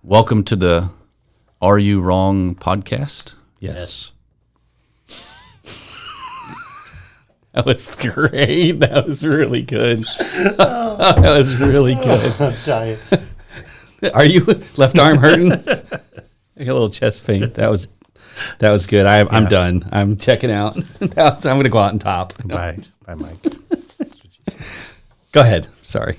Welcome to the Are You Wrong podcast. Yes. That was great. That was really good. That was really good. I'm dying. Are you left arm hurting? Like a little chest pain. That was good. I'm done. I'm checking out. I'm going to go out on top. Bye, Mike. Go ahead. Sorry.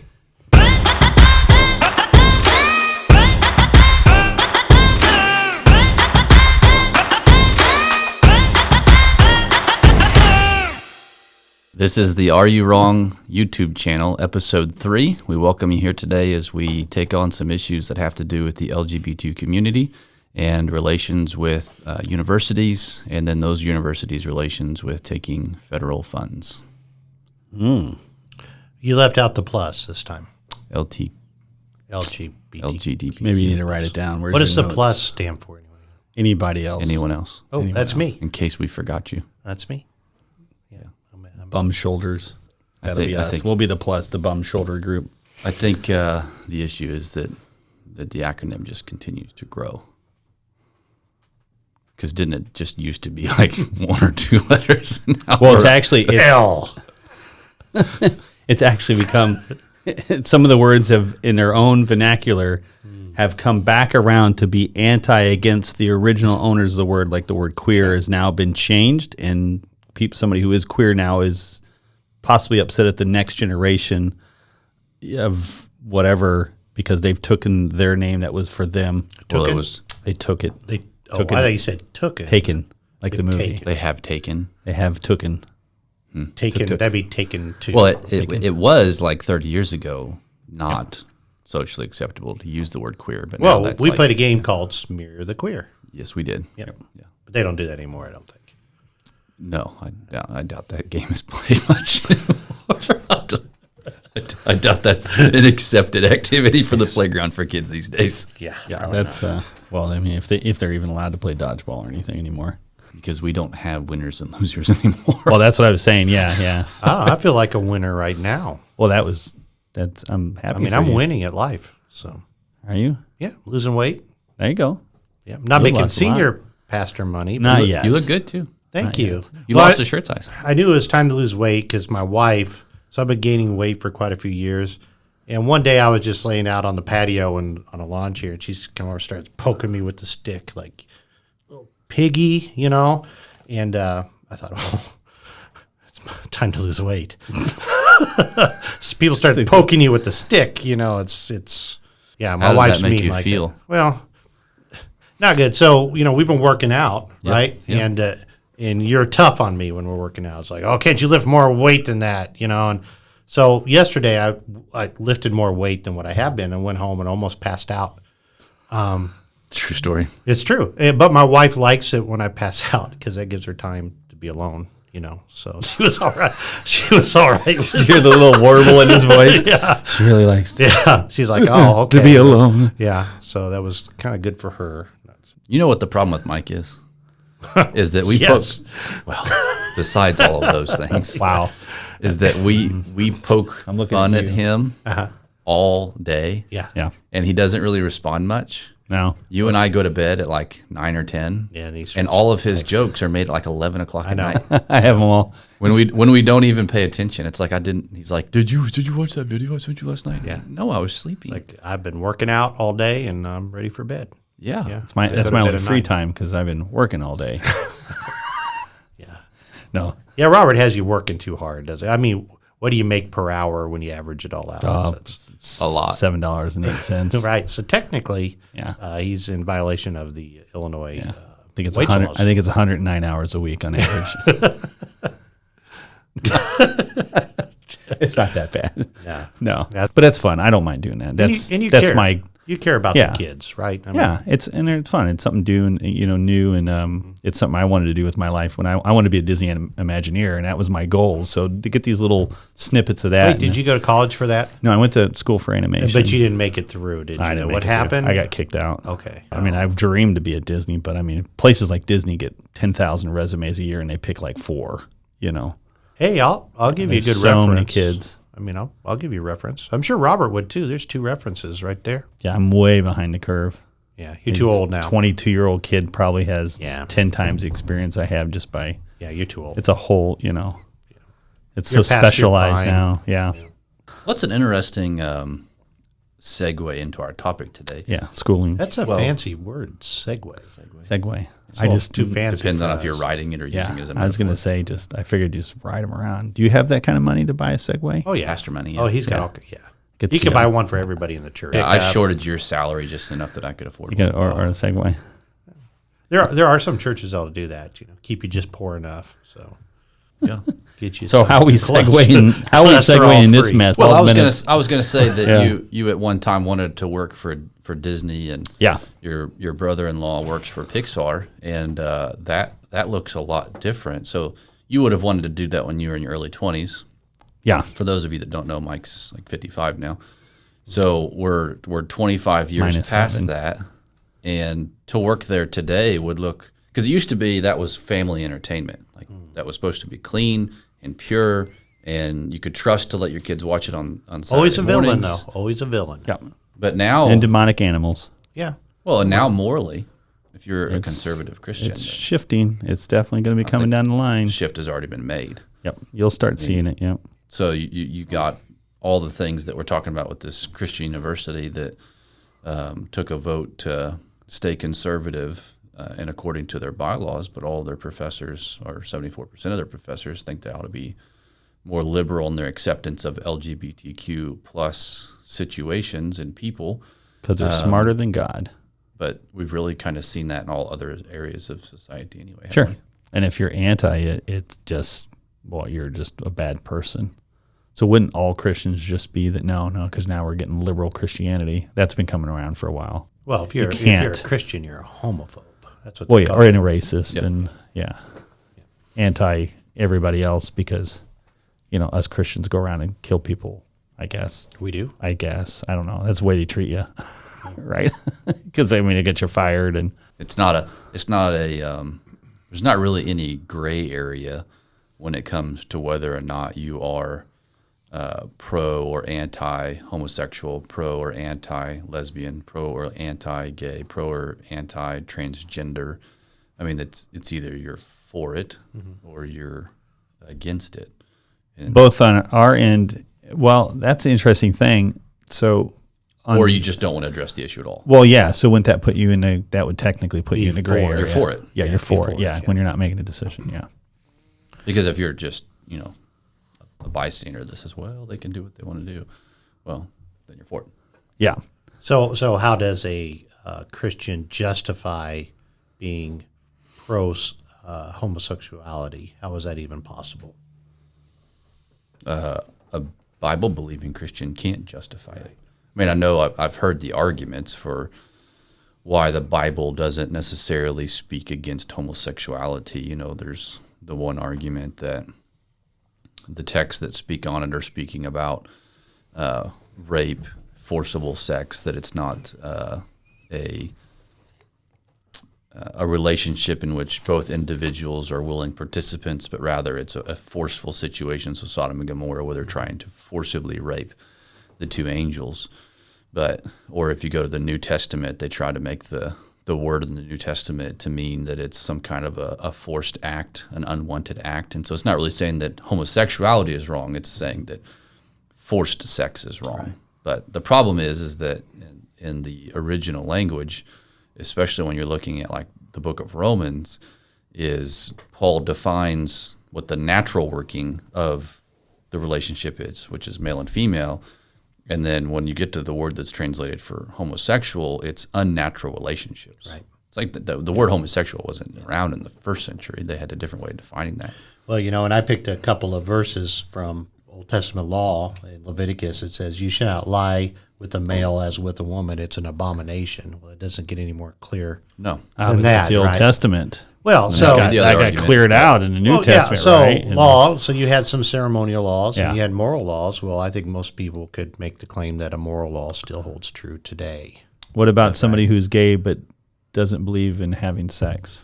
This is the Are You Wrong YouTube channel, episode 3. We welcome you here today as we take on some issues that have to do with the LGBTQ community and relations with universities, and then those universities' relations with taking federal funds. You left out the plus this time. LGBT. LGBT. Maybe you need to write it down. What does the plus stand for anyway? Anybody else? Anyone else? Oh, that's me. In case we forgot you. That's me. Bum shoulders. That'll be us. We'll be the plus, the bum shoulder group. I think the issue is that the acronym just continues to grow. Because didn't it just used to be like one or two letters? Well, it's actually L. It's actually become some of the words have in their own vernacular have come back around to be against the original owners of the word. Like the word queer has now been changed, and somebody who is queer now is possibly upset at the next generation of whatever because they've taken their name that was for them. They took it. I thought you said took it. Taken, like the movie. They have taken. They have tooken. Taken. That'd be taken too. Well, it was like 30 years ago not socially acceptable to use the word queer. But now that's we played a game called Smear the Queer. Yes, we did. Yep. Yeah. But they don't do that anymore, I don't think. No, I doubt that game is played much anymore. I doubt that's an accepted activity for the playground for kids these days. Yeah, That's well, I mean, if they're even allowed to play dodgeball or anything anymore, because we don't have winners and losers anymore. Well, that's what I was saying. Yeah. I feel like a winner right now. Well, I'm happy. I mean, I'm winning at life. So, are you? Yeah, losing weight. There you go. Yeah, I'm not making senior pastor money. Not yet. You look good too. Thank you. Yet. You lost a shirt size. I knew it was time to lose weight because my wife. So I've been gaining weight for quite a few years. And one day I was just laying out on the patio and on a lawn chair, and she's come over and starts poking me with the stick, like little piggy, you know. And I thought, oh, it's time to lose weight. So people start poking you with the stick, you know. It's yeah. My wife's that make mean you like feel? that. Well, not good. So you know, we've been working out, right? Yep. And you're tough on me when we're working out. It's like, oh, can't you lift more weight than that? You know, and so yesterday I lifted more weight than what I have been and went home and almost passed out. True story. It's true. But my wife likes it when I pass out because that gives her time to be alone, you know. So she was all right. She was all right. Did you hear the little warble in his voice? Yeah. She really likes to. Yeah. She's like, oh, okay. To be alone. Yeah. So that was kind of good for her. You know what the problem with Mike is? Is that we Yes. besides all of those things. Wow. Is that we poke fun at him all day. Yeah. Yeah. And he doesn't really respond much. No. You and I go to bed at like 9 or 10. Yeah, and all of his jokes are made at like 11 o'clock at night. I have them all. When we don't even pay attention, it's like I didn't. He's like, did you watch that video I sent you last night? Yeah. No, I was sleeping. Like I've been working out all day and I'm ready for bed. Yeah. That's my only free time because I've been working all day. Yeah. No. Yeah, Robert has you working too hard, does it? I mean, what do you make per hour when you average it all out? A lot. $7.08. Right. So technically, Yeah. He's in violation of the Illinois I think it's wage 100. laws. I think it's 109 hours a week on average. It's not that bad. Yeah. No, but that's fun. I don't mind doing that. That's care. You care about the kids, right? I mean, it's fun. It's something to do and new, and it's something I wanted to do with my life when I wanted to be a Disney Imagineer, and that was my goal. So to get these little snippets of that. Wait, did you go to college for that? No, I went to school for animation. But you didn't make it through, did you? I didn't What happened? I got kicked out. Okay. I mean, I've dreamed to be at Disney, but I mean, places like Disney get 10,000 resumes a year, and they pick like 4. Hey, I'll give you a good reference. So many kids. I mean, I'll give you a reference. I'm sure Robert would too. There's 2 references right there. Yeah, I'm way behind the curve. Yeah, you're too old now. 22-year-old kid probably has Yeah. 10 times the experience I have just by. Yeah, you're too old. It's a whole, it's You're so past your specialized prime. now. Yeah. What's an interesting segue into our topic today? Yeah. Schooling. That's a fancy word, segue. Segue. I just too fancy. Depends for on if you're us. writing it or Yeah. using it as a I was going metaphor. to say, I figured just ride them around. Do you have that kind of money to buy a Segway? Oh yeah, Pastor money. Oh, he's got all. Yeah, Get he to could see buy him. one for everybody in the church. I shorted your salary just enough that I could afford You got, one. or a Segway. There are some churches that'll do that. Keep you just poor enough. So Yeah. get you. So some how we cholesterol- segueing? How we cholesterol segueing this free. mess? Well, 12 I minutes. was gonna say that Yeah. you at one time wanted to work for Disney, and Yeah. your brother-in-law works for Pixar, and that looks a lot different. So you would have wanted to do that when you were in your early 20s. Yeah. For those of you that don't know, Mike's like 55 now. So we're 25 years Minus past 7. that, and to work there today would look, because it used to be that was family entertainment, like that was supposed to be clean and pure, and you could trust to let your kids watch it on Saturday Always a villain mornings. though. Always a villain. Yeah. But now, And demonic animals. Yeah. well, and now morally, if you're a conservative Christian, It's the shifting. It's definitely going to be coming down the line. shift has already been made. Yep. You'll start seeing it. Yep. So you got all the things that we're talking about with this Christian university that took a vote to stay conservative and according to their bylaws, but all their professors, or 74% of their professors, think they ought to be more liberal in their acceptance of LGBTQ plus situations and people. Because they're smarter than God. But we've really kind of seen that in all other areas of society anyway. haven't Sure. we? And if you're anti it, it's just, well, you're just a bad person. So wouldn't all Christians just be that? No, because now we're getting liberal Christianity. That's been coming around for a while. Well, if you're a can't. Christian, you're a homophobe. That's what. Well, they yeah, call or it. a racist and anti everybody else because, us Christians go around and kill people, I guess. We do. I don't know. That's the way they treat you, right? Because it gets you fired and It's not a there's not really any gray area when it comes to whether or not you are pro or anti-homosexual, pro or anti-lesbian, pro or anti-gay, pro or anti-transgender. I mean, it's either you're for it or you're against it. And, both on our end. Well, that's the interesting thing. So, or you just don't want to address the issue at all. well, yeah. So wouldn't that put you in a? That would technically put you in a gray for it. area. You're for it. Yeah, you're for it. Yeah, when you're not making a decision. Yeah. Because if you're just, a bystander that says, well, they can do what they want to do, well, then you're for it. Yeah. So how does a Christian justify being pro homosexuality? How is that even possible? A Bible-believing Christian can't justify it. I mean, I know I've heard the arguments for why the Bible doesn't necessarily speak against homosexuality. There's the one argument that the texts that speak on it are speaking about rape, forcible sex, that it's not a relationship in which both individuals are willing participants, but rather it's a forceful situation. So Sodom and Gomorrah, where they're trying to forcibly rape the two angels. Or if you go to the New Testament, they try to make the word in the New Testament to mean that it's some kind of a forced act, an unwanted act. And so it's not really saying that homosexuality is wrong. It's saying that forced sex is wrong. Right. But the problem is that in the original language, especially when you're looking at like the book of Romans, is Paul defines what the natural working of the relationship is, which is male and female. And then when you get to the word that's translated for homosexual, it's unnatural relationships. Right. It's like the word homosexual wasn't around in the first century. They had a different way of defining that. Well, and I picked a couple of verses from Old Testament law in Leviticus. It says, "You shall not lie with a male as with a woman. It's an abomination." Well, it doesn't get any more clear. No. Than That's that, the Old right? Testament. Well, so That got argument. cleared out in the New Testament, so right? And law. So you had some ceremonial laws Yeah. and you had moral laws. Well, I think most people could make the claim that a moral law still holds true today. what about somebody who's gay but doesn't believe in having sex?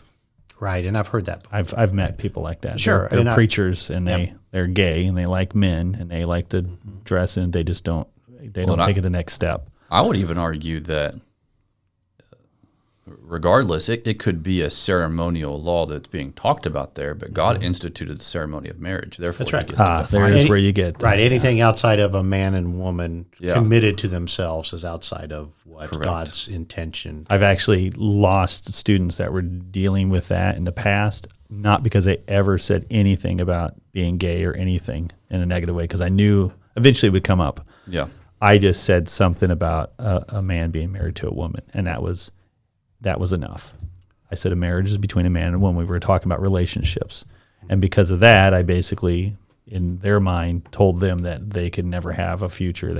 Right, and I've heard that before. I've met people like that. Sure, they're and preachers and they're gay and they like men and they like to dress and they just don't take it the next step. I would even argue that regardless, it could be a ceremonial law that's being talked about there, but God instituted the ceremony of marriage. Therefore, That's right. He gets to define There's it. where you get Right. Anything outside of a man and woman Yeah. committed to themselves is outside of what Correct. God's intention. I've actually lost students that were dealing with that in the past, not because they ever said anything about being gay or anything in a negative way, because I knew eventually it would come up. Yeah. I just said something about a man being married to a woman, and that was enough. I said a marriage is between a man and a woman. We were talking about relationships. And because of that, I basically, in their mind, told them that they could never have a future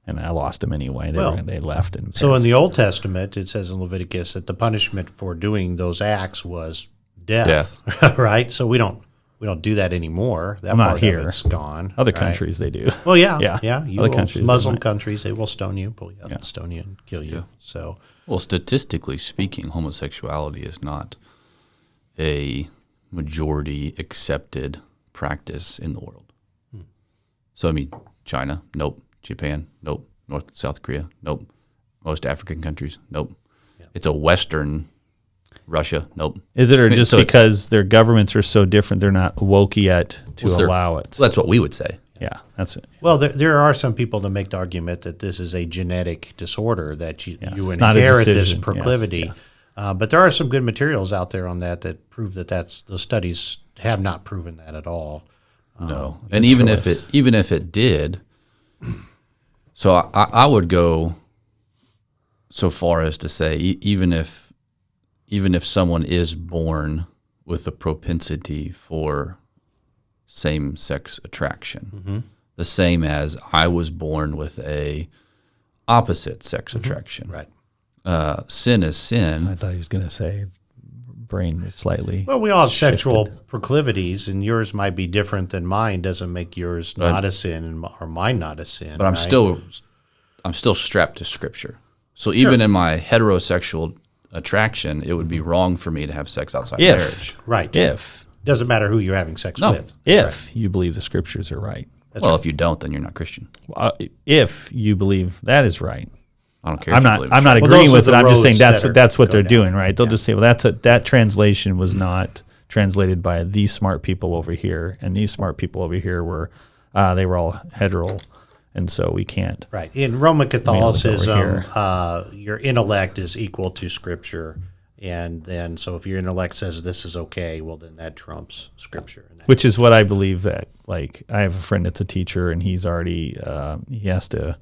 and I lost them anyway. They left. And So in the Old Testament, it says in Leviticus that the punishment for doing those acts was death. Right? So we don't do that anymore. That Not part here. of it's gone. other right? countries, they do. Well, yeah. Yeah. You Other will, countries, they Muslim might. countries, they will stone you, pull you up, and stone you and kill you. Yeah. So Well, statistically speaking, homosexuality is not a majority accepted practice in the world. So, I mean, China, nope. Japan, nope. North, South Korea, nope. Most African countries, nope. It's a Western Russia, nope. Is it, or just So it's- because their governments are so different, they're not woke yet to Well, they're- allow it? So that's what we would say. Yeah, that's it. well, there are some people that make the argument that this is a genetic disorder, that you it's not a inherit this decision. Yes, proclivity. But there are some good materials out there on that prove that those studies have not proven that at all. No, and even if it did, so I would go so far as to say even if someone is born with a propensity for same-sex attraction, the same as I was born with a opposite-sex attraction. Right. Sin is sin. I thought he was going to say brain was slightly. Well, we all have shifted. sexual proclivities, and yours might be different than mine. Doesn't make yours not a sin or mine not a sin. But I'm still strapped to Scripture. So even in my heterosexual attraction, it would be wrong for me to have sex outside marriage. right. If Doesn't matter who you're having sex No. with. if you believe the scriptures are right. If you don't, then you're not Christian. If you believe that is right. I don't care. I'm if you not. believe I'm it's not right. Well, agreeing those are with it. the I'm just saying roads that that's what go they're down. doing, right? They'll just say, well, that translation was not translated by these smart people over here, and these smart people over here were they were all hetero, and so we can't. Right. In Roman Catholicism, over your intellect is equal to Scripture. And then, so if your intellect says this is okay, well, then that trumps Scripture. And that, Which is what I believe that, like, I have a friend that's a teacher, and he's already he has to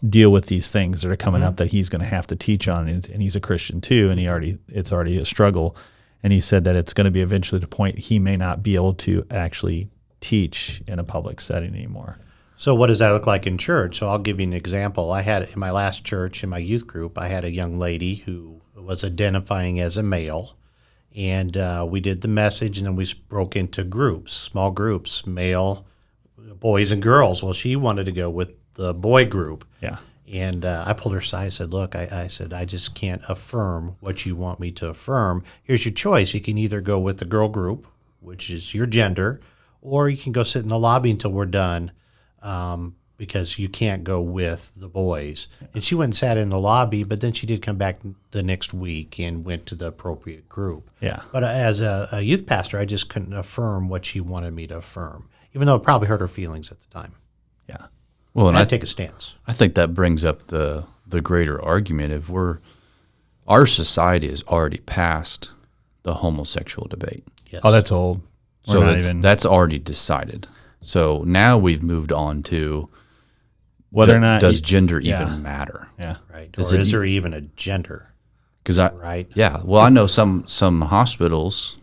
deal with these things that are coming up that he's going to have to teach on, and he's a Christian too, and it's already a struggle. And he said that it's going to be eventually to the point he may not be able to actually teach in a public setting anymore. So what does that look like in church? So I'll give you an example. I had in my last church, in my youth group, I had a young lady who was identifying as a male, and we did the message, and then we broke into groups, small groups, male, boys and girls. Well, she wanted to go with the boy group. Yeah. And I pulled her aside. I said, look, I said, I just can't affirm what you want me to affirm. Here's your choice. You can either go with the girl group, which is your gender, or you can go sit in the lobby until we're done, because you can't go with the boys. And she went and sat in the lobby, but then she did come back the next week and went to the appropriate group. Yeah. But as a youth pastor, I just couldn't affirm what she wanted me to affirm, even though it probably hurt her feelings at the time. Yeah. Well, and I I take a stance. I think that brings up the greater argument of our society is already past the homosexual debate. Yes. Oh, that's old. So We're not even that's already decided. So now we've moved on to whether or not does gender yeah. even matter? Yeah. right. Is Or it- is there even a gender? Because Right. yeah. Well, I know some hospitals,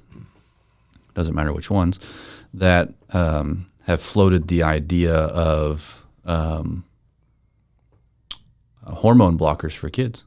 doesn't matter which ones, that have floated the idea of hormone blockers for kids,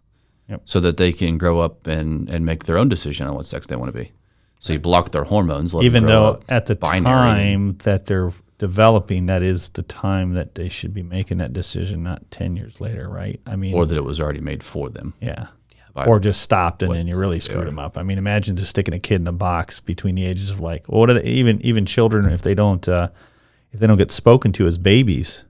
Yep. so that they can grow up and make their own decision on what sex they want to be. So you block their hormones, let Even them grow though up at the binary. time that they're developing, that is the time that they should be making that decision, not 10 years later, right? I mean, or that it was already made for them. yeah. by Or just stopped and what then you really sex they screwed are. them up. I mean, imagine just sticking a kid in a box between the ages of even children, if they don't get spoken to as babies,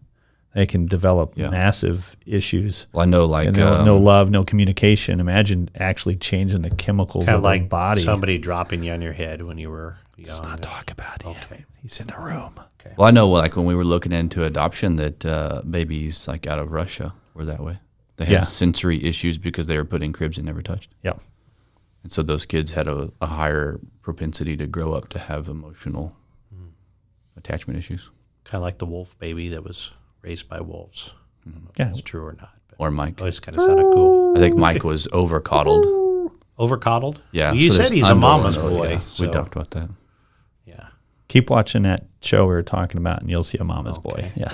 They can develop Yeah. massive issues. Well, I know, like And no love, no communication. Imagine actually changing the chemicals Kind of of like the body. somebody dropping you on your head when you were young. Let's not talk about him. Okay. He's in the room. Well, I know, like when we were looking into adoption, that babies like out of Russia were that way. They had Yeah. sensory issues because they were put in cribs and never touched, Yeah. and so those kids had a higher propensity to grow up to have emotional attachment issues. Kind of like the wolf baby that was raised by wolves. I don't know if Yeah. that's true or not. But Or Mike. always kind of sounded cool. I think Mike was over coddled. Overcoddled? Yeah, Well, you so said there's he's a unborn- mama's oh, boy. yeah, So, we talked about that. yeah. Keep watching that show we were talking about, and you'll see a mama's boy. Okay. Yeah.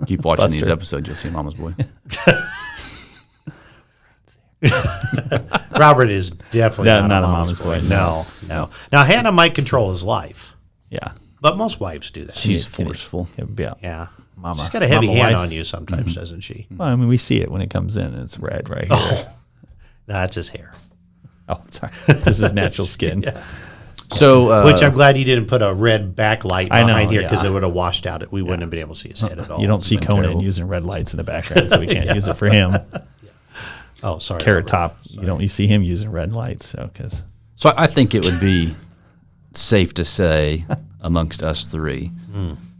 Keep watching these Buster. episodes, you'll see Mama's Boy. Robert is definitely Yeah, not a mama's boy. No, no. Now, Hannah might control his life, Yeah. but most wives do that. She's Can you- forceful. Yeah. Yeah. Mama. She's got a heavy Mama hand wife. on you sometimes, doesn't she? Well, I mean, we see it when it comes in. And it's red right here. No, that's his hair. Oh, sorry. This is natural skin. So, Which I'm glad you didn't put a red backlight I know, behind here because yeah. it would have washed out. We wouldn't have been able to see his head at all. You don't see been Conan terrible. using red lights in the background, so we can't use it for him. Oh, sorry. Carrot Robert. Top, you see him using red lights. So, because so I think it would be safe to say amongst us three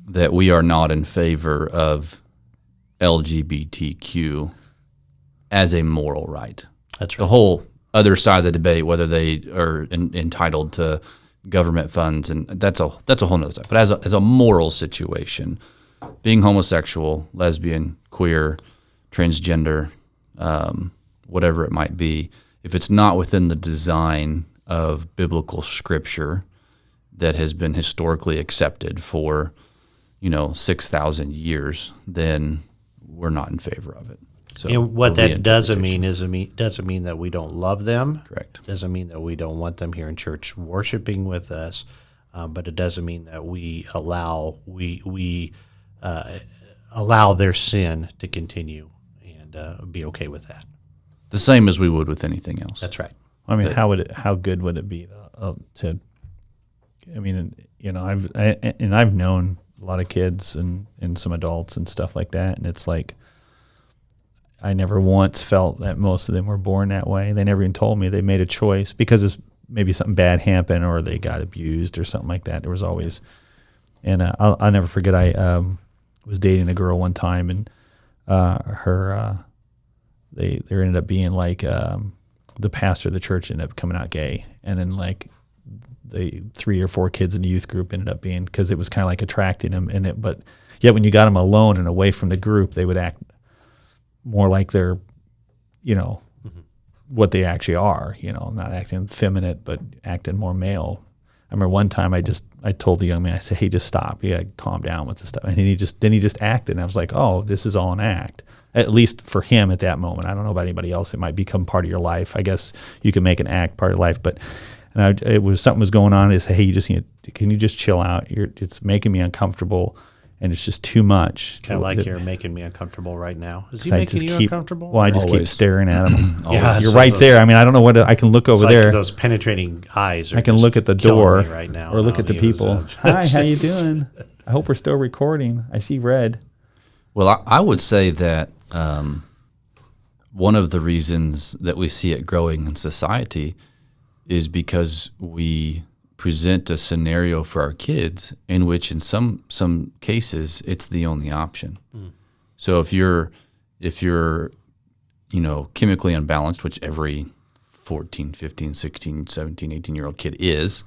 that we are not in favor of LGBTQ as a moral right. That's The right. whole other side of the debate, whether they are entitled to government funds, and that's a whole nother side. But as a moral situation, being homosexual, lesbian, queer, transgender, whatever it might be, if it's not within the design of biblical scripture that has been historically accepted for 6,000 years, then we're not in favor of it. So And what a that doesn't reinterpretation. mean doesn't mean that we don't love them. Correct. Doesn't mean that we don't want them here in church worshiping with us. But it doesn't mean that we allow their sin to continue and be okay with that. The same as we would with anything else. That's right. I mean, how good would it be to I mean, I've known a lot of kids and some adults and stuff like that, and it's like I never once felt that most of them were born that way. They never even told me they made a choice because maybe something bad happened or they got abused or something like that. There was always, and I'll never forget. I was dating a girl one time, and they ended up being like the pastor of the church ended up coming out gay, and then like the 3 or 4 kids in the youth group ended up being, because it was kind of like attracting them, but yet when you got them alone and away from the group, they would act more like they're, what they actually are, not acting effeminate, but acting more male. I remember one time I told the young man, I said, "Hey, just stop. You gotta calm down with this stuff." And he just acted. And I was like, "Oh, this is all an act." At least for him at that moment. I don't know about anybody else. It might become part of your life. I guess you can make an act part of life, but it was something was going on. I said, "Hey, can you just chill out? It's making me uncomfortable. And it's just too much." Kind of like you're making me uncomfortable right now. Is he I making just you keep, uncomfortable? Well, I just keep Always. staring at him. Yeah, You're so right those- there. I mean, I don't know I can look It's over like there. those penetrating eyes. Are I can just look at the killing door me right now. or look at the He was, people. Hi, how you doing? I hope we're still recording. I see red. Well, I would say that one of the reasons that we see it growing in society is because we present a scenario for our kids in which in some cases it's the only option. So if you're chemically unbalanced, which every 14, 15, 16, 17, 18-year-old kid is,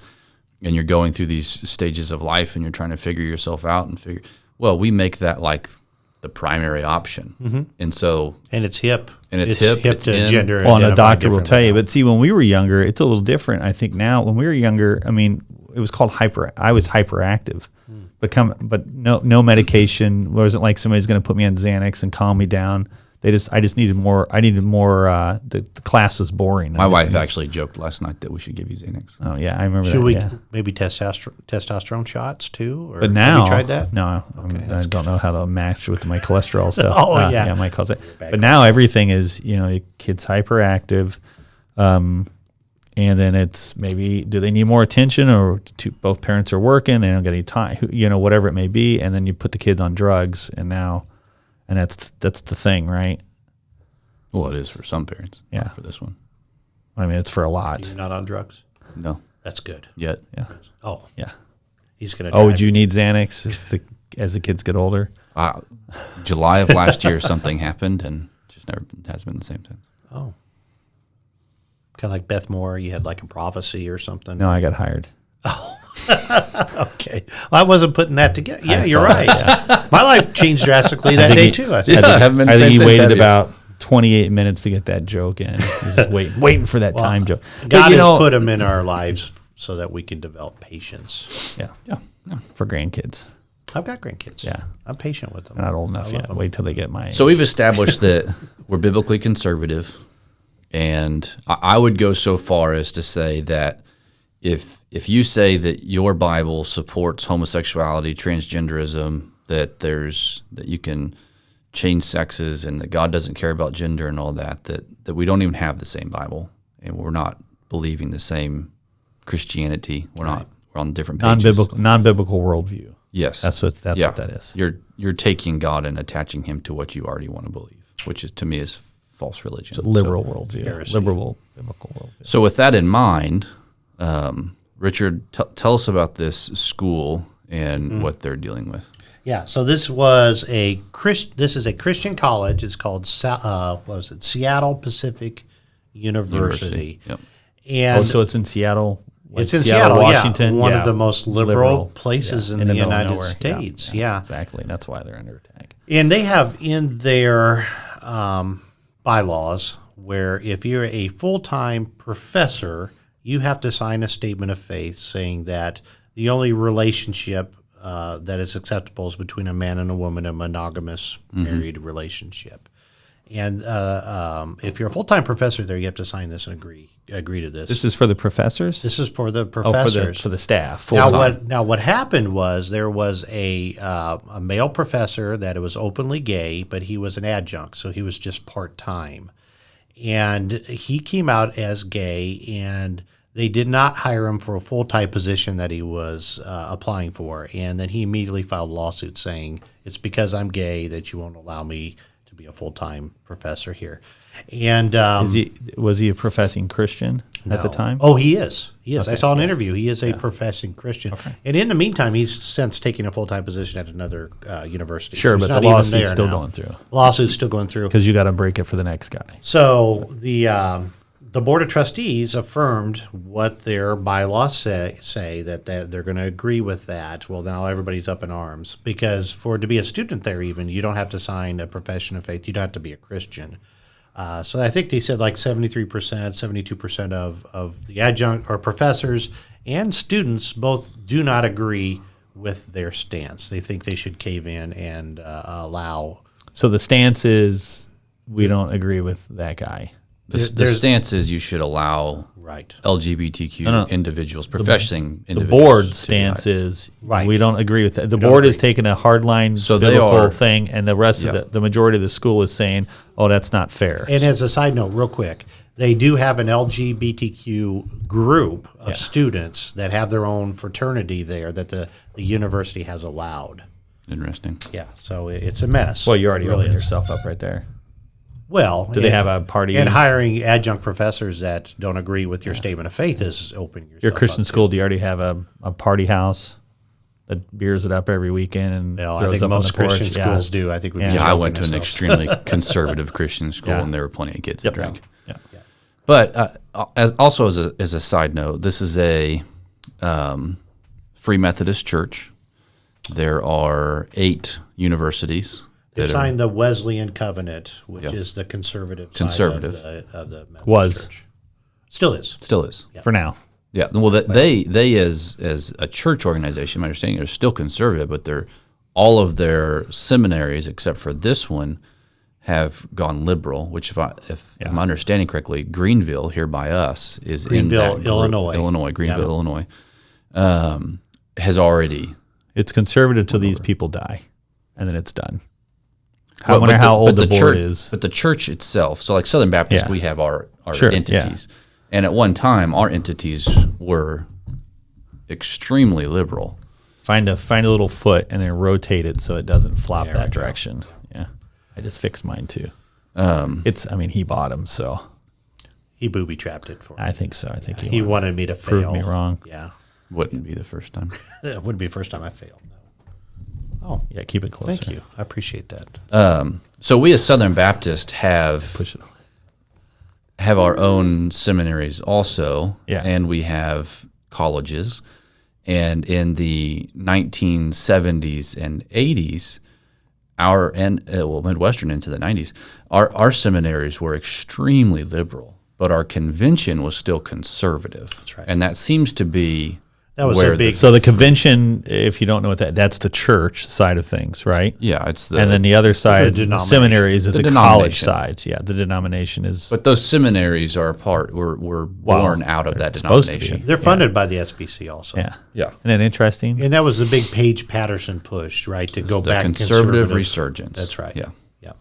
and you're going through these stages of life and you're trying to figure yourself out and we make that like the primary option. And so and it's hip. It's hip, it's to in. gender. Well, and a identify doctor will differently tell you. now. But see, when we were younger, it's a little different. I think now, when we were younger, I mean, it was called I was hyperactive. But no medication. It wasn't like somebody's going to put me on Xanax and calm me down. I just needed more. I needed more. The class was boring. my wife actually joked last night that we should give you Xanax. Oh yeah, I remember Should that. we yeah. maybe testosterone shots too? Or But now, have you tried that? No, I don't know how to match with my cholesterol stuff. Oh, yeah. my cholesterol. Bad But now everything is, your kid's hyperactive, and then it's maybe, do they need more attention, or both parents are working, they don't get any time, whatever it may be, and then you put the kids on drugs, and that's the thing, right? Well, it is for some parents. Yeah. Not for this one. I mean, it's for a lot. You're not on drugs? No. That's good. Yet. Yeah. Oh, Yeah. he's going to Oh, would you need Xanax as the kids get older? July of last year, something happened, and just never has been the same since. Oh. Kind of like Beth Moore, you had like a prophecy or something. No, I got hired. Okay. Well, I wasn't putting that together. Yeah, you're saw right. that, My life changed drastically that day, too. I think. I haven't been the I think same he since, waited have you? about 28 minutes to get that joke in. He's just waiting for that time joke. God has put them in our lives so that we can develop patience. Yeah, for grandkids. I've got grandkids. Yeah. I'm patient with them. They're not old enough yet. Wait till they get my age. So we've established that we're biblically conservative, and I would go so far as to say that if you say that your Bible supports homosexuality, transgenderism, that you can change sexes, and that God doesn't care about gender and all that we don't even have the same Bible, and we're not believing the same Christianity. We're on different pages. Non-biblical worldview. Yes, That's what that is. You're taking God and attaching Him to what you already want to believe, which is to me is false religion. It's a liberal worldview. heresy. Liberal biblical worldview. So with that in mind, Richard, tell us about this school and what they're dealing with. Yeah, so this is a Christian college. It's called Seattle Pacific University. Yep. And So it's in Seattle. it's in Seattle, Washington. one of the most liberal places in the middle of United nowhere. States. Yeah. Exactly. That's why they're under attack. And they have in their bylaws where if you're a full-time professor, you have to sign a statement of faith saying that the only relationship that is acceptable is between a man and a woman, a monogamous married relationship. And if you're a full-time professor there, you have to sign this and agree to this. This is for the professors? This is for the professors. For the staff. Now what happened was there was a male professor that was openly gay, but he was an adjunct, so he was just part-time. And he came out as gay, and they did not hire him for a full-time position that he was applying for. And then he immediately filed a lawsuit saying, it's because I'm gay that you won't allow me to be a full-time professor here. And was he a professing Christian at the time? Oh, he is. He is. Okay, I saw an interview. He is a professing Christian. Okay. And in the meantime, he's since taken a full-time position at another university. Sure, he's but not the even lawsuit's there still now. going through. Lawsuit's still going through. Because you got to break it for the next guy. So the Board of Trustees affirmed what their bylaws say that they're going to agree with that. Well, now everybody's up in arms because to be a student there even, you don't have to sign a profession of faith. You don't have to be a Christian. So I think they said like 73%, 72% of the adjunct or professors and students both do not agree with their stance. They think they should cave in and allow. So the stance is we don't agree with that guy. The stance is you should allow LGBTQ individuals, professing individuals. The board stance is we don't agree with that. The board is taking a hardline biblical thing, and the rest of the majority of the school is saying, oh, that's not fair. And as a side note, real quick, they do have an LGBTQ group of students that have their own fraternity there that the university has allowed. Interesting. Yeah, so it's a mess. Well, you already It really opened is. yourself up right there. Well, Do they have a party? And hiring adjunct professors that don't agree with your statement of faith is opening yourself Your Christian up school, do you already have a party house that beers it up every weekend and No, throws I think up most on the porch? Christian schools do. I think we I went to an extremely conservative Christian school, and there were plenty of kids that drank. Yeah. But as a side note, this is a Free Methodist church. There are 8 universities. They signed the Wesleyan Covenant, which is the conservative side of the Methodist church. Still is. For now. Yeah. Well, they as a church organization, my understanding, are still conservative, but all of their seminaries, except for this one, have gone liberal. Which, if I'm understanding correctly, Greenville here by us is Greenville, in that Illinois. Greenville, Illinois, has already. It's conservative till these people die, and then it's done. I wonder how old the board is. But the church itself, so like Southern Baptist, we have our entities. And at one time, our entities were extremely liberal. Find a little foot and then rotate it so it doesn't flop that direction. Yeah, I just fixed mine too. He bought them, so He booby trapped it for me. I think so. I think He wanted me to fail. prove me wrong. Yeah. Wouldn't be the first time. It wouldn't be the first time I failed. No. Oh, Yeah, keep it closer. thank you. I appreciate that. So we as Southern Baptist Push it. have our own seminaries also, Yeah. and we have colleges. And in the 1970s and 80s, Midwestern into the 90s, our seminaries were extremely liberal, but our convention was still conservative. That's right. And that seems to be That was where a big. So the convention, if you don't know what that's the church side of things, right? it's the And then the other side, the denomination. seminaries, is The the college denomination. side. Yeah, the denomination is. But those seminaries are were born out of that supposed to be. denomination. They're funded by the SBC also. Yeah. Yeah. Isn't that interesting? And that was the big Paige Patterson push, right? To go The back conservative resurgence. That's right. Yeah. Yeah.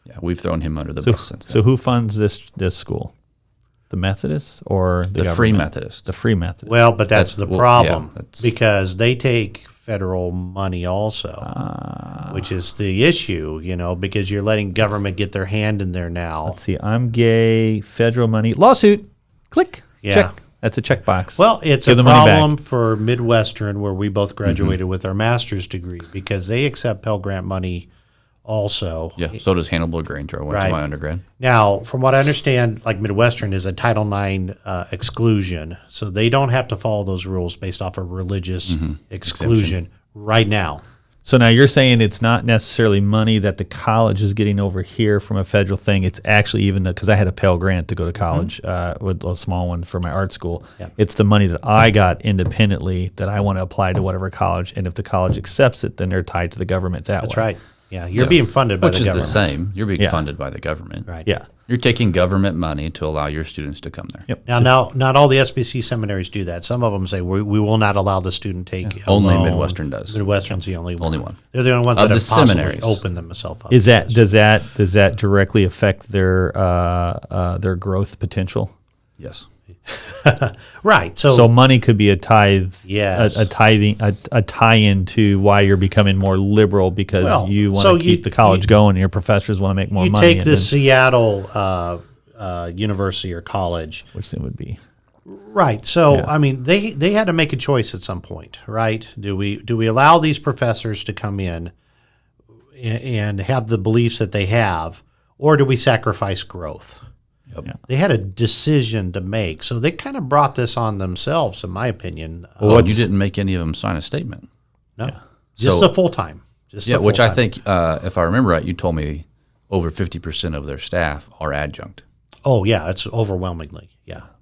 Yeah. We've thrown him under the bus since then. So who funds this school? The Methodists or The government? Free Methodist. The Free Methodist. Well, but that's the problem that's- because they take federal money also, which is the issue, because you're letting government get their hand in there now. Let's see. I'm gay. Federal money. Lawsuit. Click. Yeah. Check. That's a checkbox. Well, it's Give a the money back. problem for Midwestern, where we both graduated with our master's degree, because they accept Pell Grant money also. Yeah. So does Hannibal LaGrange. I went Right. to my undergrad. Now, from what I understand, like Midwestern is a Title IX exclusion, so they don't have to follow those rules based off of religious exclusion right now. So now you're saying it's not necessarily money that the college is getting over here from a federal thing. It's actually even because I had a Pell Grant to go to college with a small one for my art school. Yep. It's the money that I got independently that I want to apply to whatever college. And if the college accepts it, then they're tied to the government that That's way. right. Yeah, you're being funded by Which the is government. the same. You're being Yeah. funded by the government. Right. Yeah. You're taking government money to allow your students to come there. Yep. Now, not all the SBC seminaries do that. Some of them say we will not allow the student take a Only loan. Midwestern does. Midwestern's the only one. Only one. They're the only ones Of that the have possibly seminaries. opened themselves up. Is to that this. does that directly affect their growth potential? Yes. Right? So money could be a tithe, Yes. a tie-in to why you're becoming more liberal because Well, you want so to keep the college going and your professors want to make more you money. take and the then- Seattle university or college. which it would be. Right. So Yeah. I mean, they had to make a choice at some point, right? Do we allow these professors to come in and have the beliefs that they have, or do we sacrifice growth? Yep. Yeah. They had a decision to make, so they kind of brought this on themselves, in my opinion. Well, you didn't make any of them sign a statement. No, just So- a full time. Yeah, which I think, if I remember right, you told me over 50% of their staff are adjunct. Oh yeah, it's overwhelmingly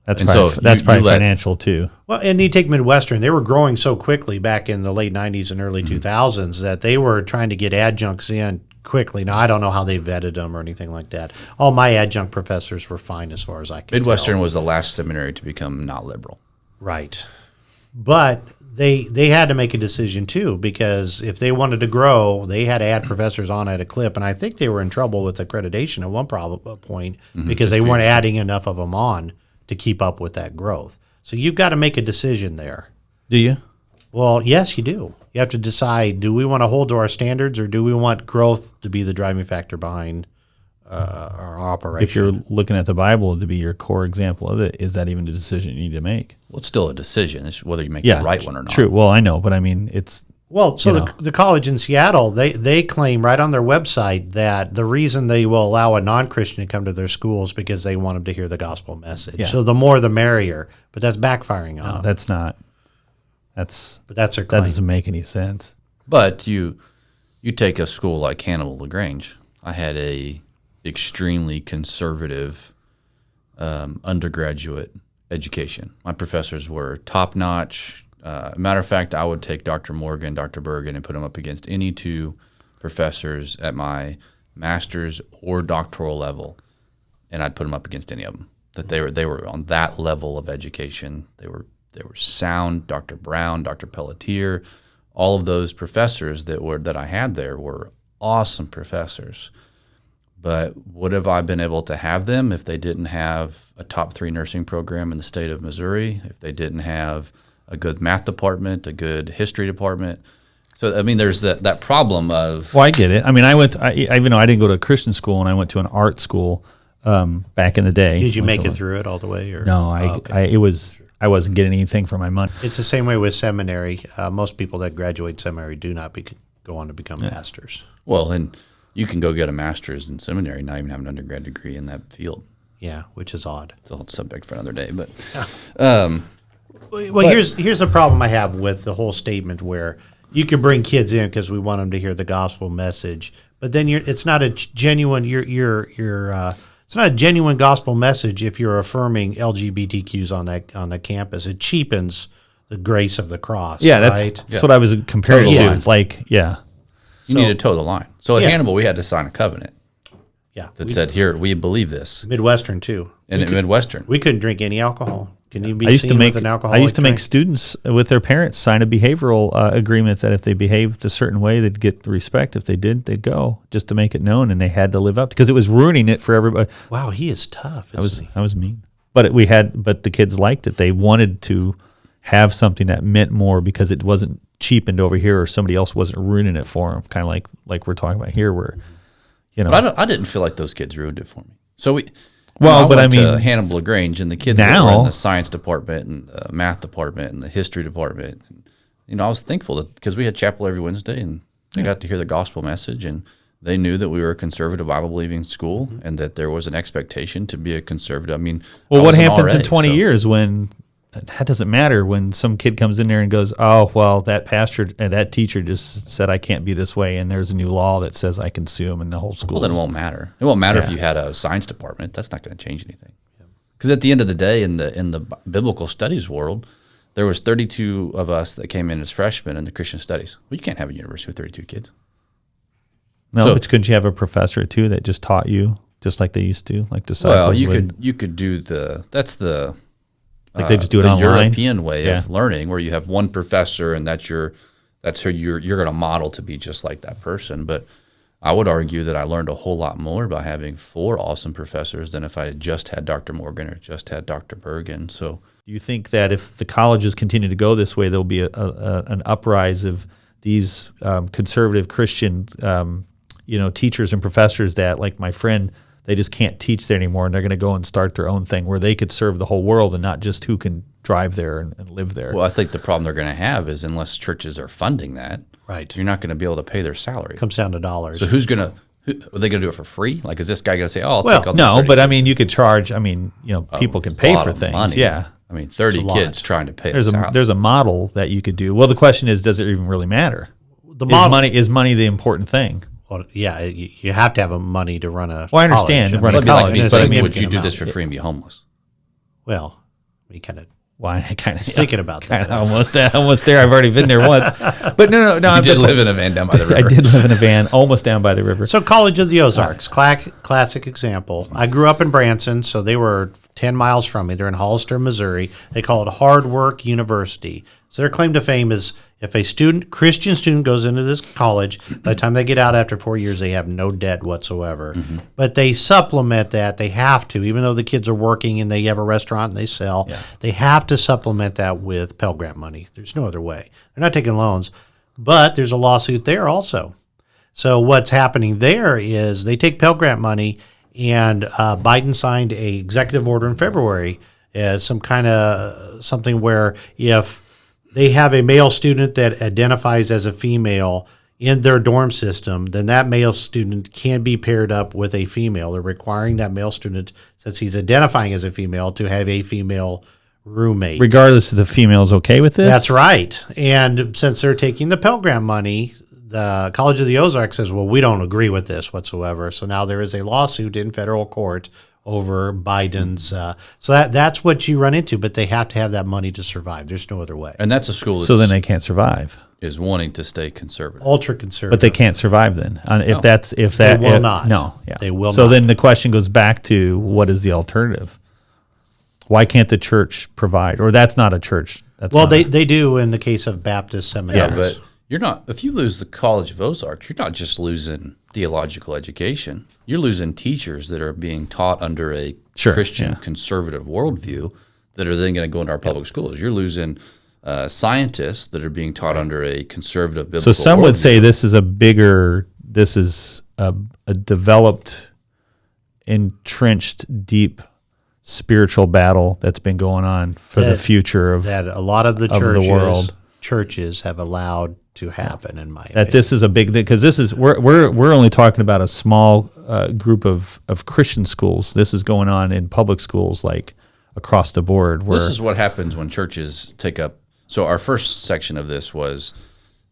That's And probably, so that's you probably let- financial too. Well, and you take Midwestern, they were growing so quickly back in the late 90s and Mm-hmm. early 2000s that they were trying to get adjuncts in quickly. Now, I don't know how they vetted them or anything like that. All my adjunct professors were fine as far as I can Midwestern tell. was the last seminary to become not liberal. Right. But they had to make a decision too, because if they wanted to grow, they had to add professors on at a clip. And I think they were in trouble with accreditation at one point because they weren't adding enough of them on to keep up with that growth. So you've got to make a decision there. Do you? Well, yes, you do. You have to decide, do we want to hold to our standards, or do we want growth to be the driving factor behind our operation? If you're looking at the Bible to be your core example of it, is that even a decision you need to make? Well, it's still a decision. It's whether you make the right one or not. True. Well, I know, but I mean, it's Well, so You know. the college in Seattle, they claim right on their website that the reason they will allow a non-Christian to come to their school is because they want them to hear the gospel message. Yeah. So the more the merrier, but that's backfiring on them. that's not. That's But that's their that claim. doesn't make any sense. But you take a school like Hannibal LaGrange. I had a extremely conservative undergraduate education. My professors were top notch. Matter of fact, I would take Dr. Morgan, Dr. Bergen, and put them up against any two professors at my master's or doctoral level, and I'd put them up against any of them. That they were on that level of education. They were sound. Dr. Brown, Dr. Pelletier, all of those professors that I had there were awesome professors. But would have I been able to have them if they didn't have a top 3 nursing program in the state of Missouri, if they didn't have a good math department, a good history department? So, I mean, there's that problem of... Well, I get it. I mean, even though I didn't go to a Christian school and I went to an art school back in the day. Did you make it through it all the way? Or? No, I wasn't getting anything for my money. It's the same way with seminary. Most people that graduate seminary do not go on to become pastors. Well, and you can go get a master's in seminary, not even have an undergrad degree in that field. Yeah, which is odd. It's a whole subject for another day. But here's the problem I have with the whole statement where you can bring kids in because we want them to hear the gospel message, but then it's not a genuine. It's not a genuine gospel message if you're affirming LGBTQs on the campus. It cheapens the grace of the cross. Yeah, right? That's what I was comparing Totally. to. It's like, yeah. you need to toe the line. So at Hannibal, we had to sign a covenant that said, here, we believe this. Midwestern, too. And at Midwestern. We couldn't drink any alcohol. Can you be I used to seen make with an alcoholic I used to drink? make students with their parents sign a behavioral agreement that if they behaved a certain way, they'd get the respect. If they did, they'd go, just to make it known, and they had to live up because it was ruining it for everybody. Wow, he is tough. I was mean, but the kids liked it. They wanted to have something that meant more because it wasn't cheapened over here, or somebody else wasn't ruining it for them. Kind of like we're talking about here, where But I didn't feel like those kids ruined it for me. So I went to Hannibal LaGrange, and the kids that were in the science department and the math department and the history department, and, I was thankful that because we had chapel every Wednesday, and they got to hear the gospel message, and they knew that we were a conservative Bible believing school, and that there was an expectation to be a conservative. I mean, well, what happens in 20 years when that doesn't matter, when some kid comes in there and goes, oh, well, that pastor and that teacher just said I can't be this way, and there's a new law that says I can sue them, and the whole school. Well, then it won't matter. It won't matter if you had a science department. That's not going to change anything. Because at the end of the day, in the biblical studies world, there was 32 of us that came in as freshmen in the Christian studies. Well, you can't have a university with 32 kids. No, but couldn't you have a professor too that just taught you just like they used to, like disciples? Well, you could do that's the they just do it the online? European way of learning, where you have one professor and that's who you're going to model to be just like that person. But I would argue that I learned a whole lot more by having 4 awesome professors than if I had just had Dr. Morgan or just had Dr. Bergen. So, do you think that if the colleges continue to go this way, there'll be an uprise of these conservative Christian teachers and professors that, like my friend, they just can't teach there anymore, and they're going to go and start their own thing where they could serve the whole world and not just who can drive there and live there? Well, I think the problem they're going to have is unless churches are funding that, right, you're not going to be able to pay their salary. Comes down to dollars. So are they going to do it for free? Like, is this guy going to say, "Oh, I'll take all this no, 30 but kids. I mean, you could charge. I mean, people can pay for things. Money. Yeah, I mean, 30 kids trying to pay. There's a model that you could do. Well, the question is, does it even really matter? Is money the important thing? Well, yeah, you have to have money to run a. Well, I understand college. run a college, but I mean, would you do this for free and be homeless? Well, you kind of. Why? I kind of thinking about that. Almost there. I've already been there once. But no. You did live in a van down by the river. I did live in a van almost down by the river. So College of the Ozarks, classic example. I grew up in Branson, so they were 10 miles from me. They're in Hollister, Missouri. They call it Hard Work University. So their claim to fame is if a Christian student goes into this college, by the time they get out after 4 years, they have no debt whatsoever. Mm-hmm. But they supplement that. They have to, even though the kids are working and they have a restaurant and they sell, they have to supplement that with Pell Grant money. There's no other way. They're not taking loans. But there's a lawsuit there also. So what's happening there is they take Pell Grant money, and Biden signed a executive order in February as something where if they have a male student that identifies as a female in their dorm system, then that male student can be paired up with a female. They're requiring that male student, since he's identifying as a female, to have a female roommate. Regardless if the female is okay with this? That's right. And since they're taking the Pell Grant money, the College of the Ozarks says, well, we don't agree with this whatsoever. So now there is a lawsuit in federal court over Biden's. So that's what you run into, but they have to have that money to survive. There's no other way. And that's a school so then they can't survive. Is wanting to stay conservative. Ultra conservative. But they can't survive then. They will not. No. Yeah. They will so not. Then the question goes back to, what is the alternative? Why can't the church provide? Or that's not a church. They do in the case of Baptist seminaries. Yeah, but if you lose the College of Ozark, you're not just losing theological education. You're losing teachers that are being taught under a Christian conservative worldview that are then going to go into our public schools. You're losing scientists that are being taught under a conservative biblical So some worldview. would say this is a developed, entrenched, deep spiritual battle that's been going on for the future of that a lot of the churches have allowed to happen, in my opinion. That this is a big thing, because this is we're only talking about a small group of Christian schools. This is going on in public schools, like across the board. This is what happens when churches take up. So our first section of this was,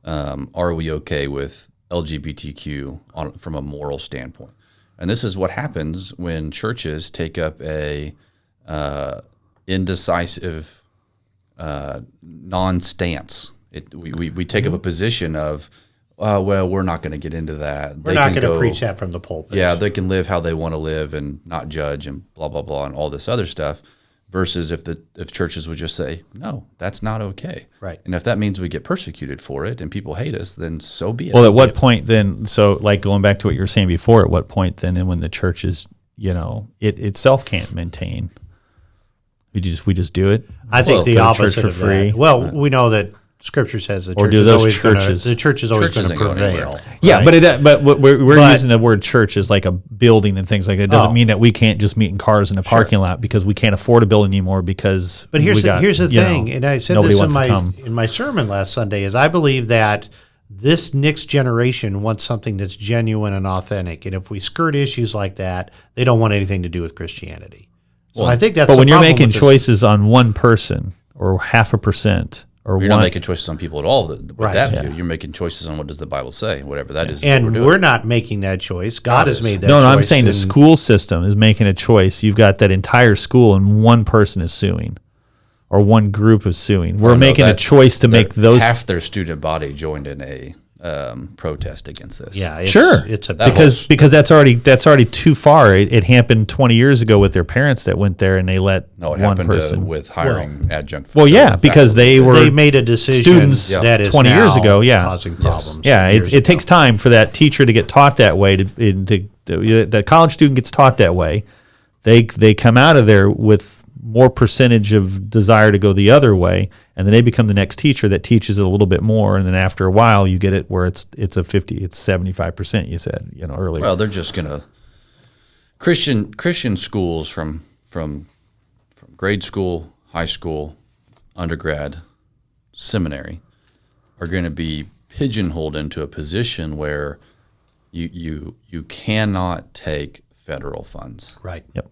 are we okay with LGBTQ from a moral standpoint? And this is what happens when churches take up a indecisive non-stance. We take up a position of, well, we're not going to get into that. We're not going to preach that from the pulpit. Yeah, they can live how they want to live and not judge and blah, blah, blah, and all this other stuff. Versus if churches would just say, no, that's not okay. Right. And if that means we get persecuted for it and people hate us, then so be it. Well, at what point then, so like going back to what you were saying before, at what point then, and when the church is, it itself can't maintain, we just do it? I think the opposite for of free. that. Well, we know that Scripture says the Or church do is those always churches- the church is always Church going to isn't going prevail. anywhere. Yeah, right? but we're But- using the word church as like a building and things like that. It doesn't mean that we can't just meet in cars in a parking lot because we can't afford a building anymore because. But here's the thing, and I said nobody this wants to in my sermon last Sunday, is I believe that this next generation wants something that's genuine and authentic, and if we skirt issues like that, they don't want anything to do with Christianity. So I think that's. But when the you're problem making with this. choices on 1% or 0.5% or You're one, not making choices on people at all with Right. that view. You're making choices on what does the Bible say, whatever that is. and what we're, we're doing. not making that choice. God has is. made that no, choice. I'm saying the and- school system is making a choice. You've got that entire school and one person is suing or one group is suing. We're No, making a that- choice to make those. half their student body joined in a protest against this. Yeah, it's, Sure, it's a because that's already too far. It happened 20 years ago with their parents that went there and they let No, it one happened person. with hiring adjunct. Well, yeah, facility because they faculty. were they made a decision students that is 20 years now ago, yeah. causing problems. Yeah, years it takes ago. time for that teacher to get taught that way. The college student gets taught that way. They come out of there with more percentage of desire to go the other way, and then they become the next teacher that teaches it a little bit more, and then after a while you get it where it's 75%. You said earlier. Well, they're just gonna Christian schools from grade school, high school, undergrad, seminary are going to be pigeonholed into a position where you cannot take federal funds. Right. Yep.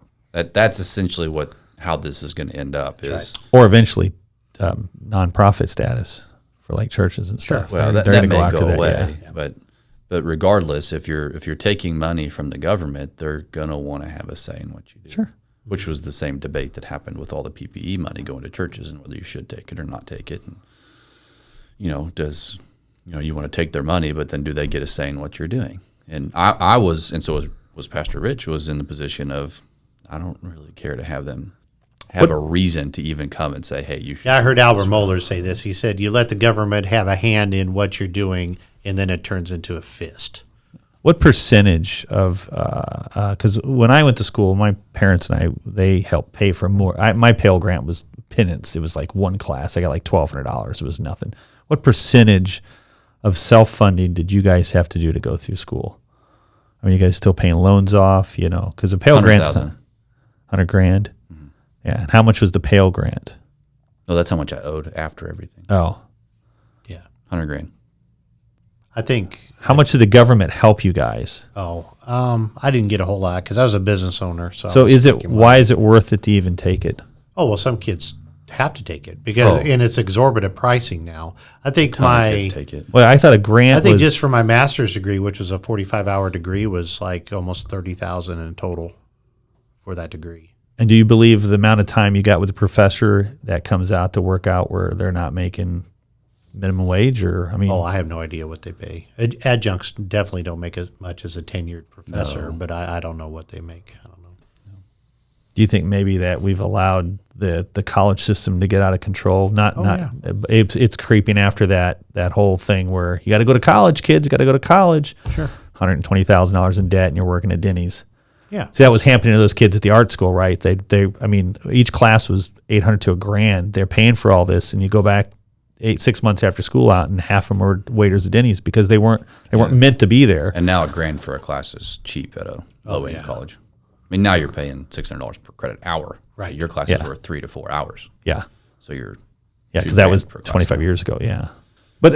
That's essentially how this is going to end up is Or eventually nonprofit status for like churches and stuff. well They're that gonna may after go that, away, yeah. but regardless, if you're taking money from the government, they're going to want to have a say in what you do. Sure. Which was the same debate that happened with all the PPE money going to churches and whether you should take it or not take it. And, does you want to take their money, but then do they get a say in what you're doing? And I was, and so was Pastor Rich, was in the position of I don't really care to have them have a reason to even come and say, hey, you should. Yeah, I heard Albert Mohler say this. He said, you let the government have a hand in what you're doing, and then it turns into a fist. What percentage of because when I went to school, my parents and they helped pay for more. My Pell Grant was pittance. It was like one class. I got like $1,200. It was nothing. What percentage of self-funding did you guys have to do to go through school? I mean, you guys still paying loans off, because a Pell Grant's $100,000. Mm-hmm. Yeah. And how much was the Pell Grant? No, that's how much I owed after everything. Oh, Yeah. $100,000. I think, how much did the government help you guys? I didn't get a whole lot because I was a business owner. So So why is it worth it to even take it? Oh, well, some kids have to take it because, and it's exorbitant pricing now. I think Kids take it. Well, I thought a grant I think was just for my master's degree, which was a 45-hour degree, was like almost $30,000 in total for that degree. And do you believe the amount of time you got with the professor that comes out to work out where they're not making minimum wage? Or I mean, Oh, I have no idea what they pay. Adjuncts definitely don't make as much as a tenured professor, but I don't know what they make. I don't know. Do you think maybe that we've allowed the college system to get out of control? It's creeping after that whole thing where you got to go to college, kids. You got to go to college. Sure. $120,000 in debt, and you're working at Denny's. Yeah. See, that was happening to those kids at the art school, right? I mean, each class was $800 to $1,000. They're paying for all this, and you go back 6 months after school out, and half of them were waiters at Denny's because they weren't meant to be there. And now $1,000 for a class is cheap at a low-end college. I mean, now you're paying $600 per credit hour. Right. Your classes were 3 to 4 hours. Yeah. So you're because that was 25 years ago. Yeah. But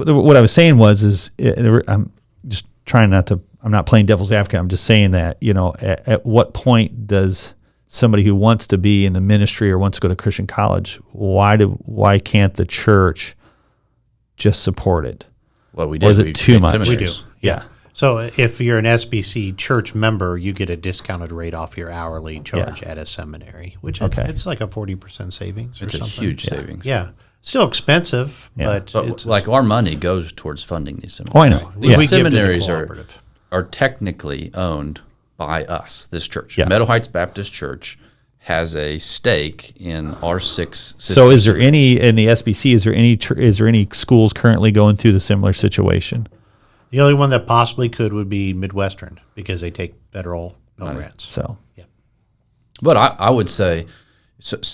what I was saying was I'm just trying not to. I'm not playing devil's advocate. I'm just saying that at what point does somebody who wants to be in the ministry or wants to go to Christian college, why can't the church just support it? Well, we did. Or is it too much? We do. Yeah. So if you're an SBC church member, you get a discounted rate off your hourly charge at a seminary, which it's like a 40% savings or it's something. a huge savings. Yeah. Still expensive, but it's like our money goes towards funding these seminaries. Oh, I know. These We give to the seminaries cooperative. are technically owned by us, this church. Yeah. Meadow Heights Baptist Church has a stake in our 6 sister So is there seminaries. any in the SBC? Is there any schools currently going through the similar situation? The only one that possibly could would be Midwestern because they take federal Pell Grants. So But I would say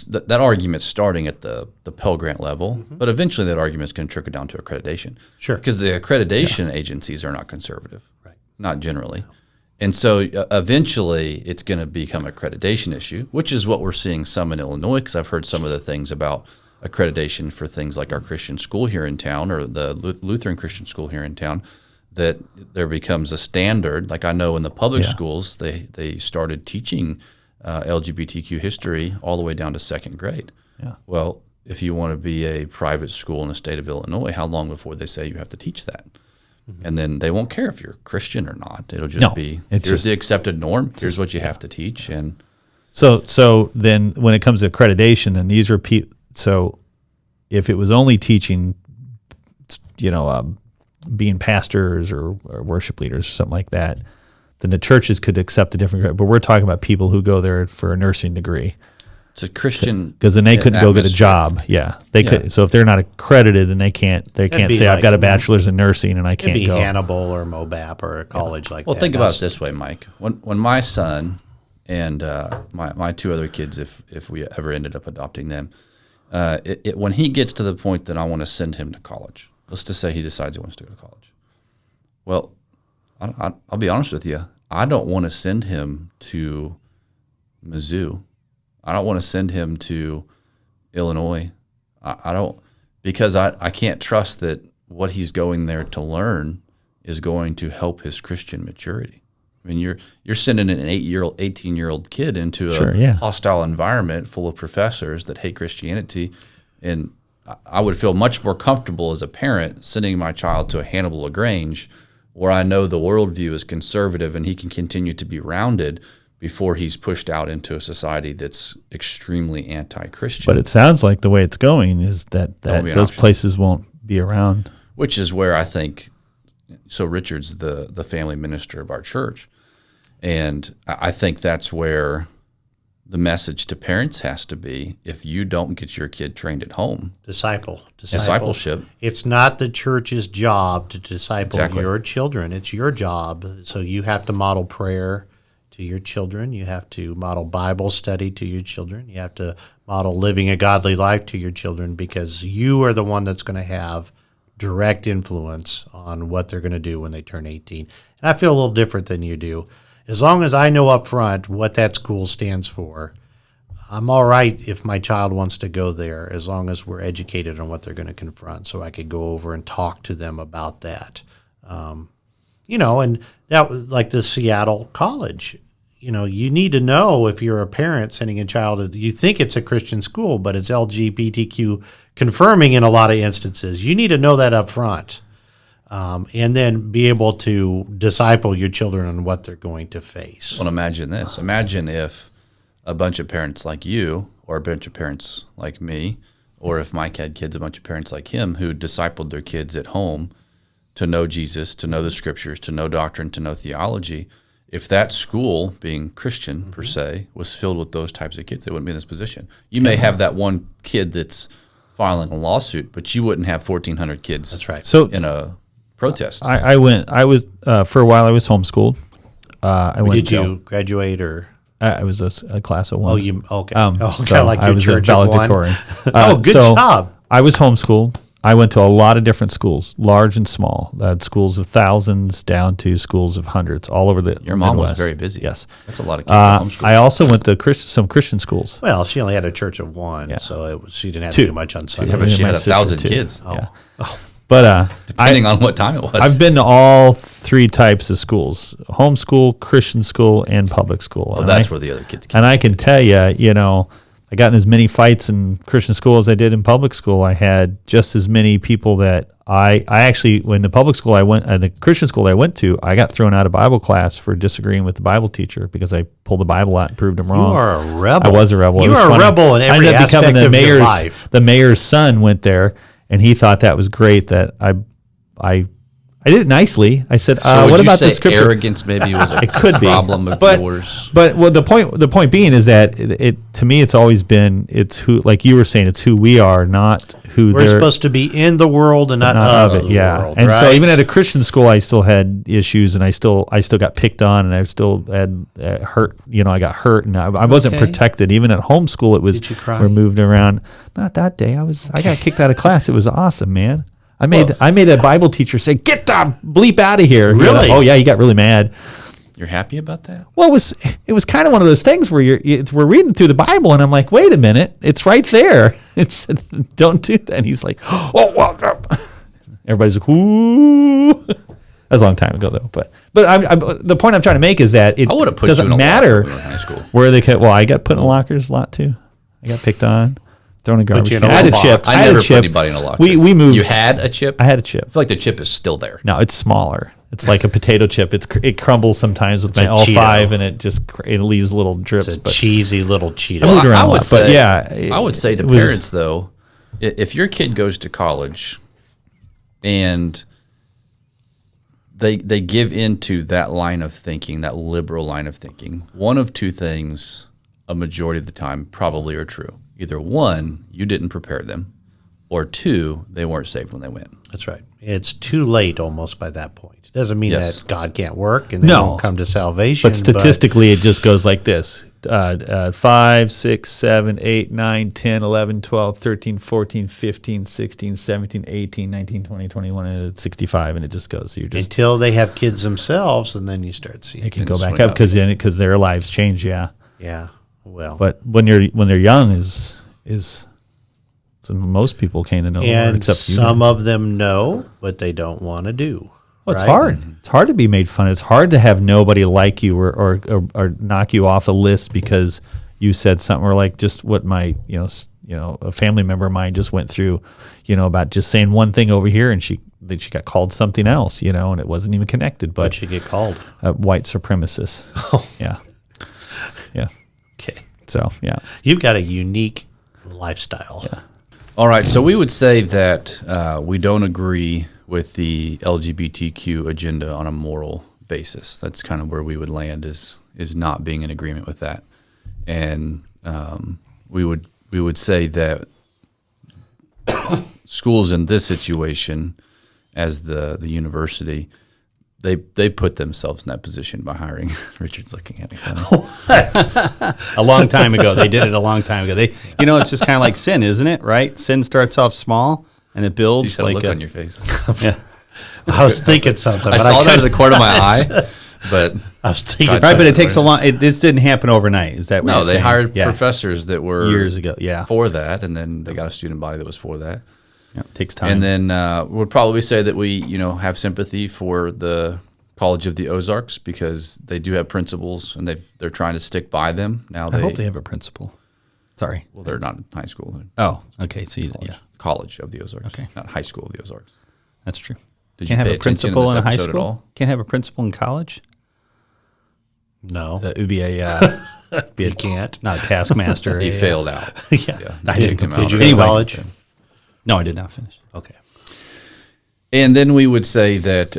that argument's starting at the Pell Grant level, but eventually that argument's going to trickle down to accreditation. Sure. Because the accreditation agencies are not conservative. Right. Not generally. And so eventually it's going to become an accreditation issue, which is what we're seeing some in Illinois, because I've heard some of the things about accreditation for things like our Christian school here in town or the Lutheran Christian school here in town, that there becomes a standard. Like I know in the public schools, they started teaching LGBTQ history all the way down to 2nd grade. Yeah. Well, if you want to be a private school in the state of Illinois, how long before they say you have to teach that? And then they won't care if you're Christian or not. It'll just be, here's the accepted norm. Here's what you have to teach. And so then when it comes to accreditation, then these are so if it was only teaching, being pastors or worship leaders or something like that, then the churches could accept a different grade. But we're talking about people who go there for a nursing degree. it's a Christian Because then they couldn't go get a atmosphere. job. Yeah, they could. So if they're not accredited, then they can't be say I've like- got a bachelor's in nursing and I It'd can't be go. Hannibal or Mobap or a college like Well, that. think about it this way, Mike. When my son and my 2 other kids, if we ever ended up adopting them, when he gets to the point that I want to send him to college, let's just say he decides he wants to go to college. Well, I'll be honest with you. I don't want to send him to Mizzou. I don't want to send him to Illinois. I don't, because I can't trust that what he's going there to learn is going to help his Christian maturity. I mean, you're sending an 18-year-old kid into a hostile environment full of professors that hate Christianity, and I would feel much more comfortable as a parent sending my child to a Hannibal LaGrange, where I know the worldview is conservative and he can continue to be rounded before he's pushed out into a society that's extremely anti-Christian. But it sounds like the way it's going is that That won't be an those option. places won't be around. Which is where I think, so Richard's the family minister of our church, and I think that's where the message to parents has to be: if you don't get your kid trained at home, discipleship. It's not the church's job to disciple Exactly. your children. It's your job. So you have to model prayer to your children. You have to model Bible study to your children. You have to model living a godly life to your children, because you are the one that's going to have direct influence on what they're going to do when they turn 18. And I feel a little different than you do. As long as I know up front what that school stands for, I'm all right if my child wants to go there, as long as we're educated on what they're going to confront, so I could go over and talk to them about that. And that was like the Seattle College. You need to know, if you're a parent sending a child, you think it's a Christian school, but it's LGBTQ confirming in a lot of instances. You need to know that up front. And then be able to disciple your children on what they're going to face. Well, imagine this. Imagine if a bunch of parents like you, or a bunch of parents like me, or if Mike had kids, a bunch of parents like him, who discipled their kids at home to know Jesus, to know the scriptures, to know doctrine, to know theology. if that school, being Christian per se, was filled with those types of kids, they wouldn't be in this position. You may have that one kid that's filing a lawsuit, but you wouldn't have 1,400 kids. That's right. So in a protest. I was for a while I was homeschooled. Did you graduate or? I was a class of one. Oh, you okay? So like I your was church a of one. valedictorian. Good so job. I was homeschooled. I went to a lot of different schools, large and small. I had schools of thousands down to schools of hundreds, all over the Your mom Midwest. was very busy. Yes. That's a lot of kids at homeschool. I also went to some Christian schools. Well, she only had a church of one, so she didn't have to Two. do much on Sunday. Yeah, but she my had sister 1,000 too. kids, Yeah. But depending on what time it was. I've been to all three types of schools: homeschool, Christian school, and public school. Oh, And that's where the other kids came. And I can tell you, I got in as many fights in Christian school as I did in public school. I had just as many people that I actually, when the public school I went, the Christian school I went to, I got thrown out of Bible class for disagreeing with the Bible teacher because I pulled the Bible out and proved him You wrong. are a rebel. I was a rebel. It You was are funny. a rebel in I every ended up becoming aspect of your life. The mayor's son went there, and he thought that was great that I did it nicely. I said, So would "What you about say the scripture?" arrogance maybe was a It could be. problem of But- yours? But the point being is that it to me it's always been it's who, like you were saying, it's who we are, not who We're they're supposed to be in the world and not, not of it. the Yeah, world. and so right? even at a Christian school, I still had issues, and I still got picked on, and I still had hurt. I got hurt, and I wasn't Okay. protected. Even at homeschool, it was Did you cry? we're moved around. Not that day. I got kicked out of class. It was awesome, man. I made a Bible teacher say, "Get the bleep out of here." Really? Oh yeah, he got really mad. You're happy about that? Well, it was kind of one of those things where we're reading through the Bible, and I'm like, wait a minute, it's right there. It's don't do that. And he's like, oh, well, everybody's like, ooh. That was a long time ago, though. But the point I'm trying to make is that it I would have put doesn't you in a matter locker when we were in high school. where they could. Well, I got put in lockers a lot too. I got picked on, thrown in garbage you in can. a I had a box. chip. I had never a put chip. anybody in a locker. We moved. You had a chip? I had a chip. I feel like the chip is still there. No, it's smaller. It's like a potato chip. It crumbles sometimes with a all Cheeto. five, and it leaves little drips. It's a but cheesy little Cheeto. Well, moved around a would lot, but say, yeah, I would say to it was- parents though, if your kid goes to college and they give into that line of thinking, that liberal line of thinking, one of two things a majority of the time probably are true. Either one, you didn't prepare them, or two, they weren't saved when they went. That's right. It's too late almost by that point. It doesn't mean Yes. that God can't work and they No. won't come to salvation. But statistically, it just goes like this: 5, 6, 7, 8, 9, 10, 11, 12, 13, 14, 15, 16, 17, 18, 19, 20, 21, and it's 65, and it just goes. So you're just until they have kids themselves, and then you start seeing. it can and go back swing up up. because their lives change. Yeah, Yeah. Well. but when they're young is so most people can't know the Lord and except you. some of them know what they don't want to do. Well, it's right? hard. It's hard to be made fun of. It's hard to have nobody like you or knock you off a list because you said something, or like just what my a family member of mine just went through, about just saying one thing over here, and she got called something else, and it wasn't even connected. But What you get called? white supremacist. Yeah, yeah. Okay. So yeah, You've got a unique lifestyle. Yeah. All right, so we would say that we don't agree with the LGBTQ agenda on a moral basis. That's kind of where we would land is not being in agreement with that, and we would say that schools in this situation, as the university, they put themselves in that position by hiring. Richard's looking at me funny. A long time ago. They did it a long time ago. It's just kind of like sin, isn't it? Right? Sin starts off small and it You builds just had a like look on your face. yeah. I was thinking something. I but saw that out of couldn't- the corner of my eye, but I was thinking. Right, Right, but it takes a long. This didn't happen overnight. Is that what no, you're they saying? hired Yeah. professors that were Years ago, yeah. for that, and then they got a student body that was for that. Yeah, it takes time. And then we'd probably say that we, have sympathy for the College of the Ozarks because they do have principles and they're trying to stick by them. Now I hope they have a principal. Sorry. well, they're not in high school. They're Oh, okay. So college, College of the Ozarks. Okay. Not high school of the Ozarks. that's true. Did Can't you have pay a attention to principal this in a high episode at school. all? Can't have a principal in college. No, It would be you can't. not a taskmaster. He failed out. Yeah. They I didn't kicked him complete- out. Did you go Anyway. to college? No, I did not finish. Okay. And then we would say that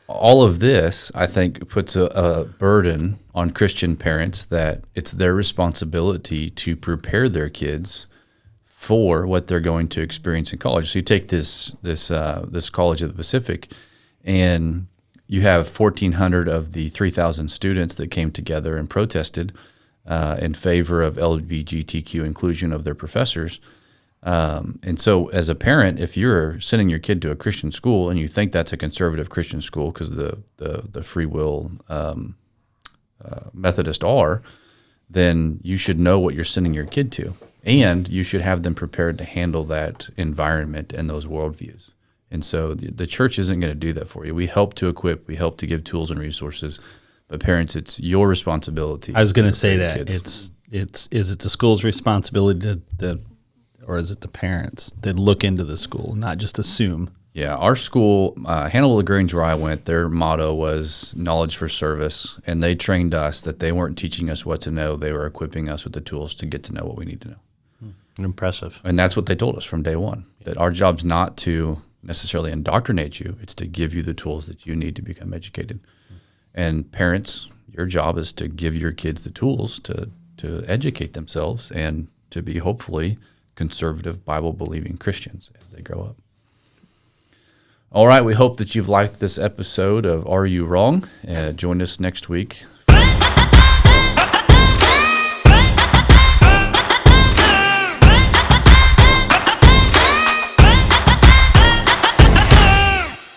all of this, I think, puts a burden on Christian parents that it's their responsibility to prepare their kids for what they're going to experience in college. So you take this College of the Pacific, and you have 1,400 of the 3,000 students that came together and protested in favor of LGBTQ inclusion of their professors. And so as a parent, if you're sending your kid to a Christian school and you think that's a conservative Christian school because the free will Methodist are, then you should know what you're sending your kid to. And you should have them prepared to handle that environment and those worldviews. And so the church isn't going to do that for you. We help to equip, we help to give tools and resources, but parents, it's your responsibility. I was going to say prepare your that kids. is it the school's responsibility or is it the parents that look into the school, not just assume? Yeah, our school, Hannibal LaGrange, where I went, their motto was knowledge for service, and they trained us that they weren't teaching us what to know; they were equipping us with the tools to get to know what we need to know. Impressive. And that's what they told us from day one, that our job's not to necessarily indoctrinate you, it's to give you the tools that you need to become educated. And parents, your job is to give your kids the tools to educate themselves and to be hopefully conservative, Bible-believing Christians as they grow up. All right, we hope that you've liked this episode of Are You Wrong? Join us next week